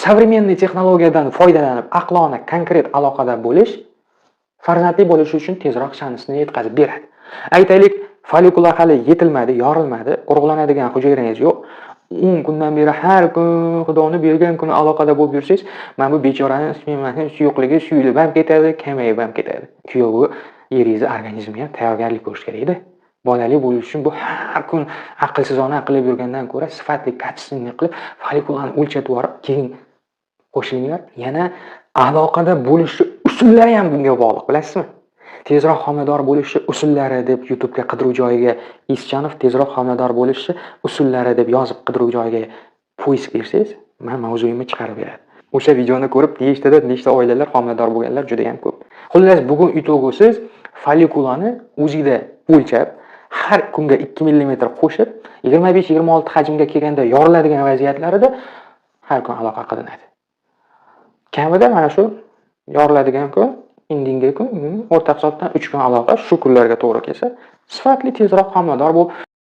Современный texnologiyadan foydalanib, aqlona konkret aloqada bo'lish farzandli bo'lish uchun tezroq shansini yetkazib beradi. Aytaylik, follikular hali yetilmadi, yorilmadi, urug'lanadigan hujayrangiz yo'q. 10 kundan beri har kun Xudoni bergan kuni aloqada bo'lib yursangiz, mana bu bechorani suyuqligi suyilib ham ketadi, kamayib ham ketadi. Kuyovi eringizni organizmi ham tayyorgarlik ko'rish kerak-da. Bolali bo'lish uchun bu har kun aqlsizona qilib yurgandan ko'ra sifatli, kачественный qilib follikularni o'lchatib borib, keyin qo'shilinglar. Yana aloqada bo'lish usullari ham bunga bog'liq, bilasizmi? Tezroq homilador bo'lish usullari deb YouTube'ga qidiruv joyiga Ischanov tezroq homilador bo'lish usullari deb yozib qidiruv joyiga poisk bersangiz, men mavzuyimni chiqarib beradi. O'sha videoni ko'rib, nechta oilalar homilador bo'lganlar juda ham ko'p. Xullas, bugun ito'g'isiz follikularni o'zingizda o'lchab, har kunga 2 mm qo'shib, 25-26 hajmga kelganda yoriladigan vaziyatlarida har kun aloqa qilinadi. Kamida mana shu yoriladigan kun, indingi kun, o'rta hisobdan 3 kun aloqa shu kunlarga to'g'ri kelsa, sifatli tezroq homilador bo'lib